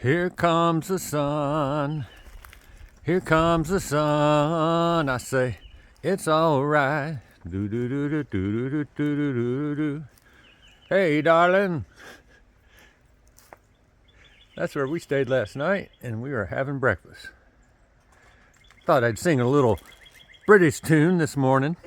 Here comes the sun. Here comes the sun. I say, it's alright. Do do do do do do do do do do. Hey, darling. That's where we stayed last night, and we were having breakfast. Thought I'd sing a little British tune this morning.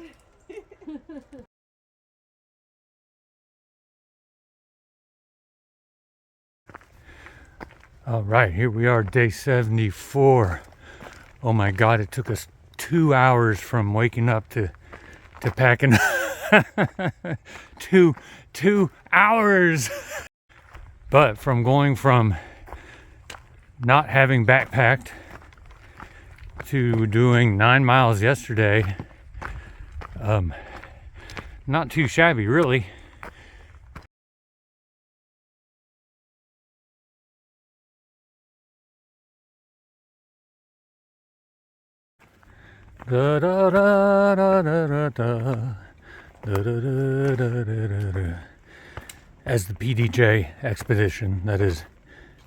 All right, here we are, day 74. Oh my God, it took us 2 hours from waking up to packing. 2 hours. But from going from not having backpacked to doing 9 miles yesterday, not too shabby, really. Da da da da da da da da da da da. As the PDJ Expedition, that is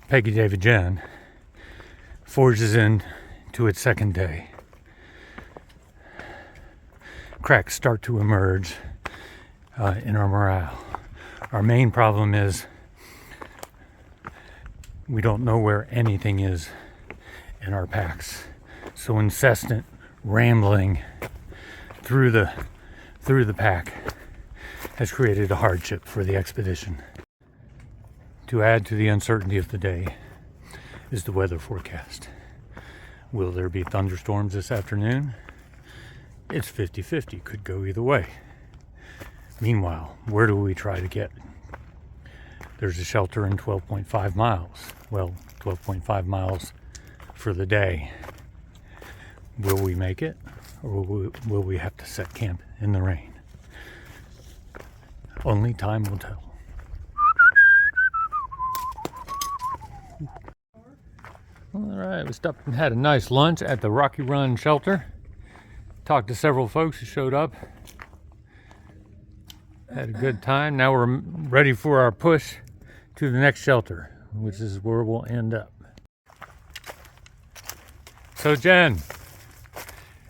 Peggy David Jen, forges into its second day. Cracks start to emerge in our morale. Our main problem is we don't know where anything is in our packs. So incessant rambling through the pack has created a hardship for the expedition. To add to the uncertainty of the day is the weather forecast. Will there be thunderstorms this afternoon? It's 50-50, could go either way. Meanwhile, where do we try to get? There's a shelter in 12.5 miles. Well, 12.5 miles for the day. Will we make it, or will we have to set camp in the rain? Only time will tell. All right, we stopped and had a nice lunch at the Rocky Run shelter. Talked to several folks who showed up. Had a good time. Now we're ready for our push to the next shelter, which is where we'll end up. So Jen,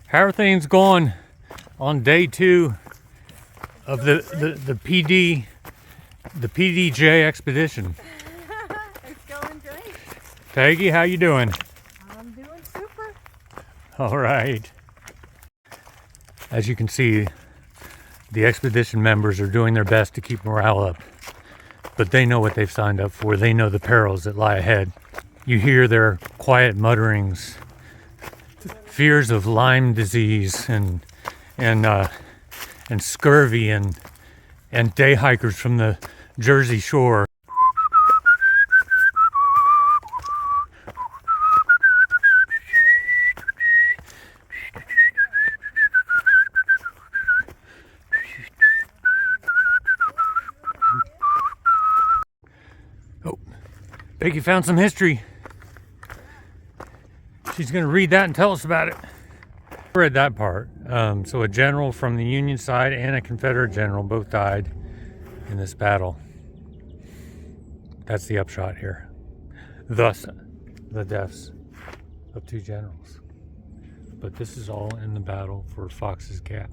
how are things going on day 2 of the PDJ Expedition? It's going great. Peggy, how you doing? I'm doing super. All right. As you can see, the expedition members are doing their best to keep morale up, but they know what they've signed up for. They know the perils that lie ahead. You hear their quiet mutterings, fears of Lyme disease and scurvy and day hikers from the Jersey Shore. Oh, Becky found some history. She's going to read that and tell us about it. I read that part. So a general from the Union side and a Confederate general both died in this battle. That's the upshot here. Thus, the deaths of 2 generals. But this is all in the battle for Fox's Gap.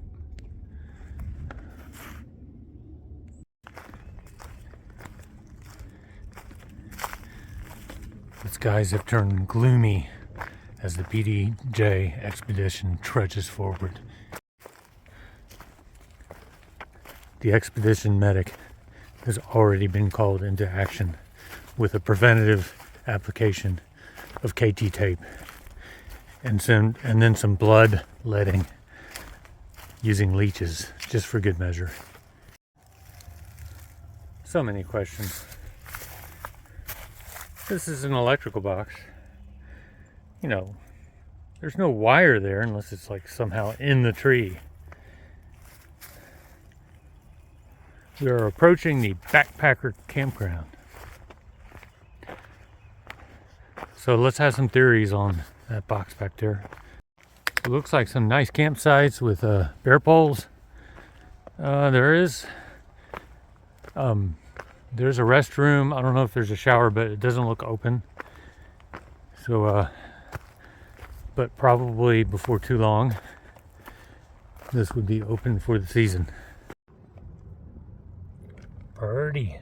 The skies have turned gloomy as the PDJ Expedition trudges forward. The expedition medic has already been called into action with a preventative application of KT tape and then some blood letting using leeches, just for good measure. So many questions. This is an electrical box. You know, there's no wire there unless it's like somehow in the tree. We are approaching the backpacker campground. So let's have some theories on that box back there. It looks like some nice campsites with bear poles. There's a restroom. I don't know if there's a shower, but it doesn't look open. So, but probably before too long, this would be open for the season. Birdie.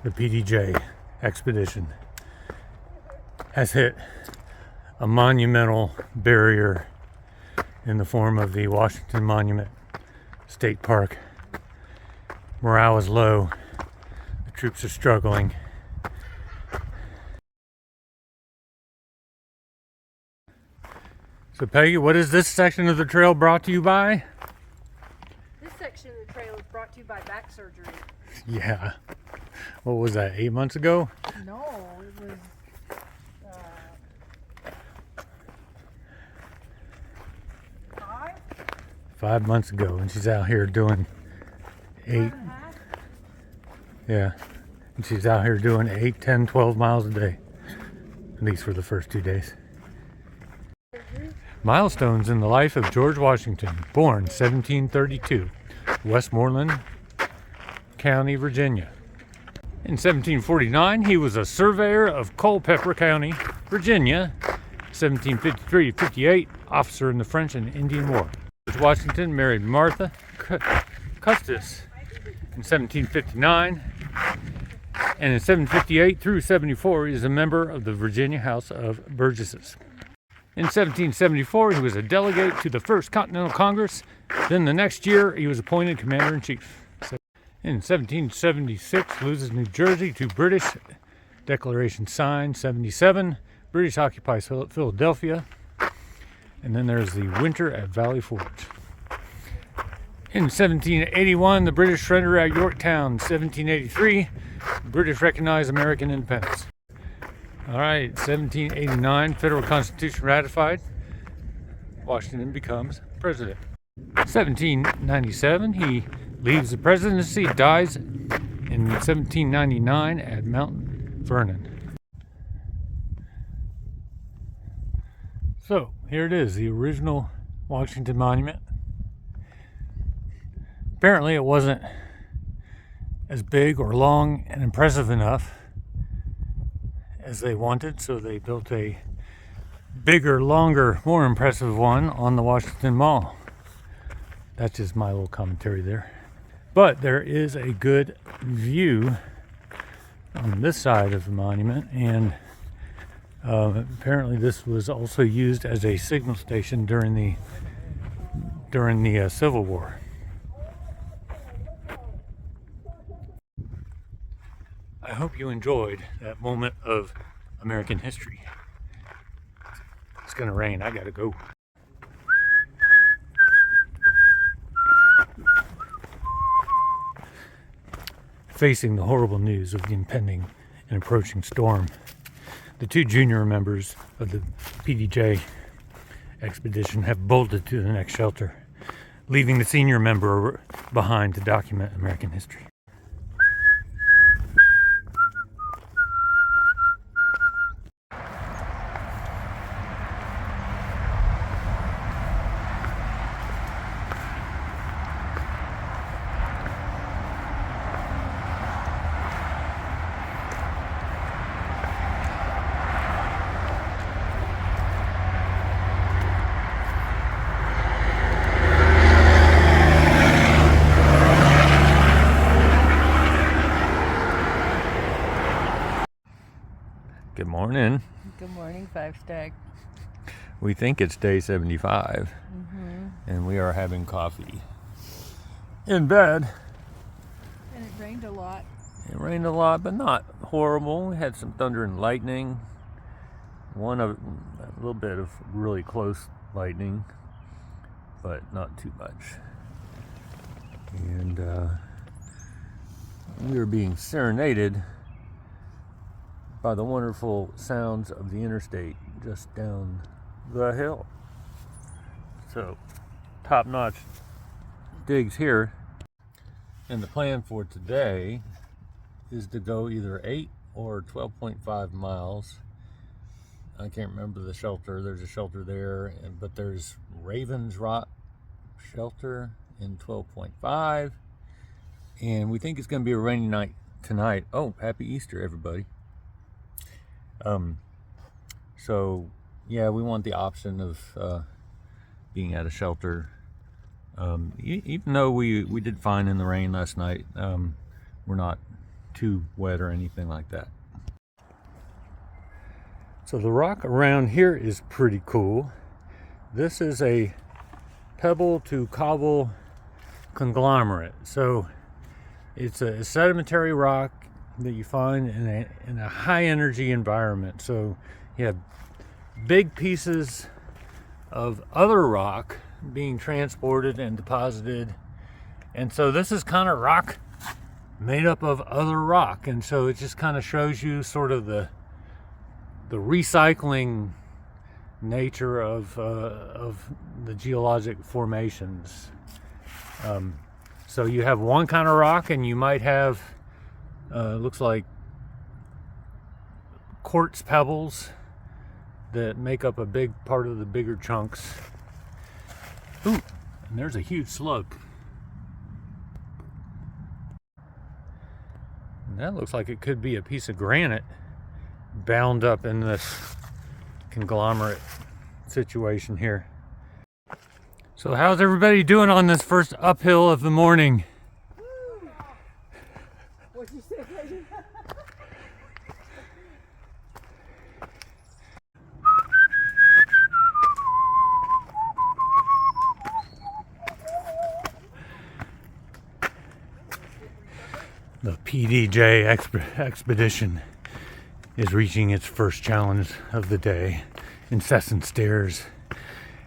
The PDJ Expedition has hit a monumental barrier in the form of the Washington Monument State Park. Morale is low. The troops are struggling. So Peggy, what is this section of the trail brought to you by? This section of the trail is brought to you by back surgery. Yeah. What was that, 8 months ago? No, it was 5. 5 months ago, and she's out here doing 8. Yeah. And she's out here doing 8, 10, 12 miles a day. At least for the first 2 days. Milestones in the life of George Washington, born 1732, Westmoreland County, Virginia. In 1749, he was a surveyor of Culpeper County, Virginia. 1753-58, officer in the French and Indian War. George Washington married Martha Custis in 1759, and in 1758 through 74, he is a member of the Virginia House of Burgesses. In 1774, he was a delegate to the First Continental Congress. Then the next year, he was appointed commander-in-chief. In 1776, loses New Jersey to British. Declaration signed. 77, British occupies Philadelphia. And then there's the winter at Valley Forge. In 1781, the British surrender at Yorktown. 1783, British recognize American independence. All right, 1789, Federal Constitution ratified. Washington becomes president. 1797, he leaves the presidency, dies in 1799 at Mount Vernon. So, here it is, the original Washington Monument. Apparently it wasn't as big or long and impressive enough as they wanted, so they built a bigger, longer, more impressive one on the Washington Mall. That's just my little commentary there. But there is a good view on this side of the monument, and apparently this was also used as a signal station during the Civil War. I hope you enjoyed that moment of American history. It's gonna rain, I gotta go. Facing the horrible news of the impending and approaching storm, the 2 junior members of the PDJ Expedition have bolted to the next shelter, leaving the senior member behind to document American history. Good morning. Good morning, 5 Stack. We think it's day 75, and we are having coffee in bed. And it rained a lot. It rained a lot, but not horrible. We had some thunder and lightning. A little bit of really close lightning, but not too much. And we were being serenaded by the wonderful sounds of the interstate just down the hill. So, top-notch digs here. And the plan for today is to go either 8 or 12.5 miles. I can't remember the shelter. There's a shelter there, but there's Ravens Rock shelter in 12.5, and we think it's going to be a rainy night tonight. Oh, happy Easter, everybody. So yeah, we want the option of being at a shelter. Even though we did fine in the rain last night, we're not too wet or anything like that. So the rock around here is pretty cool. This is a pebble to cobble conglomerate. So it's a sedimentary rock that you find in a high energy environment. So you have big pieces of other rock being transported and deposited, and so this is kind of rock made up of other rock, and so it just kind of shows you sort of the recycling nature of the geologic formations. So you have one kind of rock, and you might have looks like quartz pebbles that make up a big part of the bigger chunks. Ooh, and there's a huge slug. And that looks like it could be a piece of granite bound up in this conglomerate situation here. So how's everybody doing on this first uphill of the morning? What'd you say, Katie? The PDJ Expedition is reaching its first challenge of the day, incessant stairs,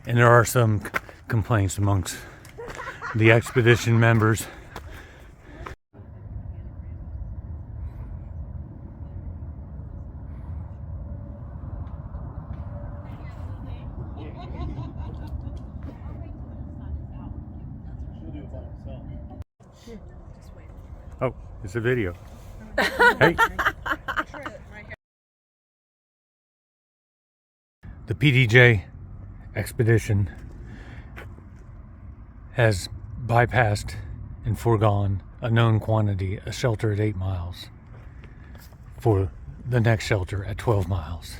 and there are some complaints amongst the expedition members. Oh, it's a video. Hey. The PDJ Expedition has bypassed and foregone a known quantity, a shelter at 8 miles, for the next shelter at 12 miles.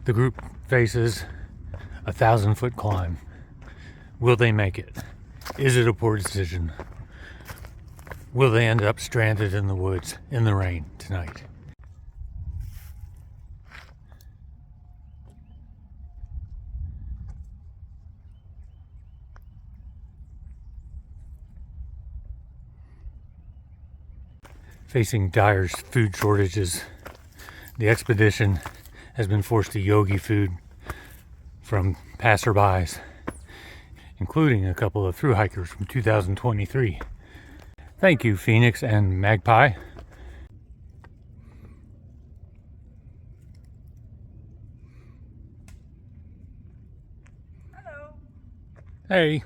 The group faces a 1,000-foot climb. Will they make it? Is it a poor decision? Will they end up stranded in the woods in the rain tonight? Facing dire food shortages, the expedition has been forced to yogi food from passerbys, including a couple of thru hikers from 2023. Thank you, Phoenix and Magpie. Hello. Hey.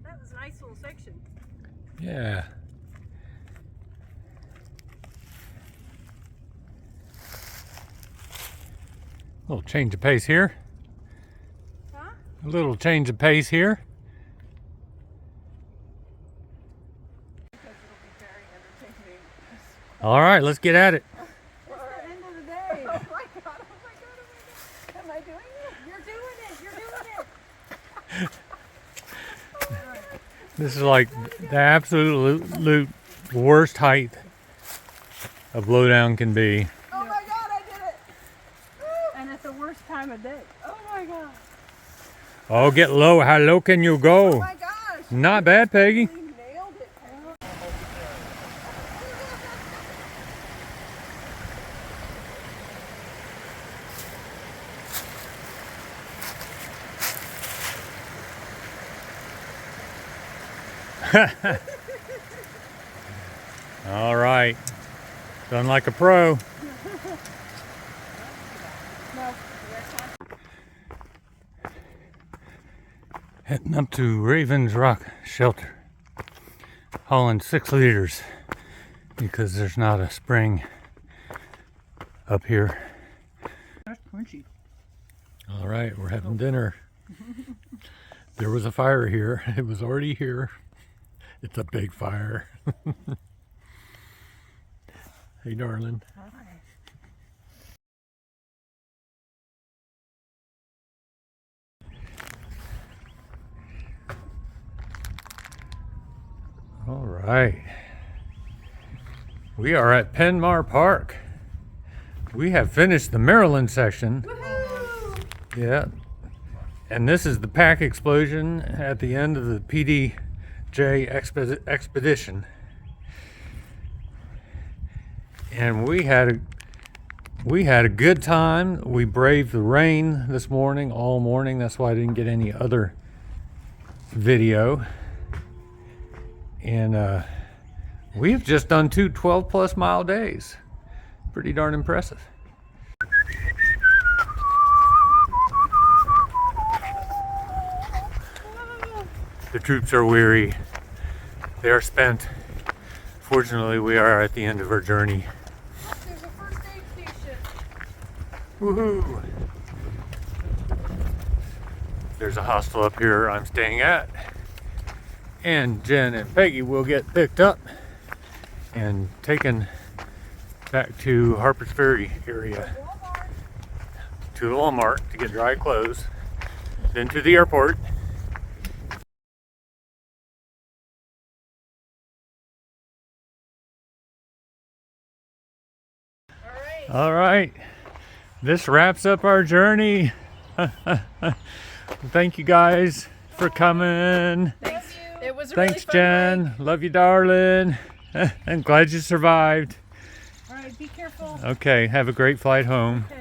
That was a nice little section. Yeah. A little change of pace here. Huh? A little change of pace here. All right, let's get at it. It's the end of the day. Oh my god, oh my god, oh my god. Am I doing it? You're doing it. You're doing it. This is like the absolute worst height a blowdown can be. Oh my god, I did it! And at the worst time of day. Oh my god. Oh, get low. How low can you Oh go? my gosh. Not bad, Peggy. You nailed it. All right. Done like a pro. No, next time. Heading up to Ravens Rock Shelter. Hauling 6 liters because there's not a spring up here. That's crunchy. All right, we're having dinner. There was a fire here. It was already here. It's a big fire. Hey, darling. All right. We are at Penmar Park. We have finished the Maryland section. Woohoo! Yeah. And this is the pack explosion at the end of the PDJ Expedition. And we had a good time. We braved the rain this morning, all morning. That's why I didn't get any other video. And we've just done two 12+ mile days. Pretty darn impressive. The troops are weary. They are spent. Fortunately, we are at the end of our journey. There's a first aid station. Woohoo! There's a hostel up here I'm staying at. And Jen and Peggy will get picked up and taken back to Harper's Ferry area. To the Walmart to get dry clothes. Then to the airport. All right, this wraps up our journey. Thank you guys for coming. Thanks. It was a Thanks, really fun Jen. Love you, darling. I'm glad you survived. ride. All right, be careful. Okay, have a great flight home. Okay.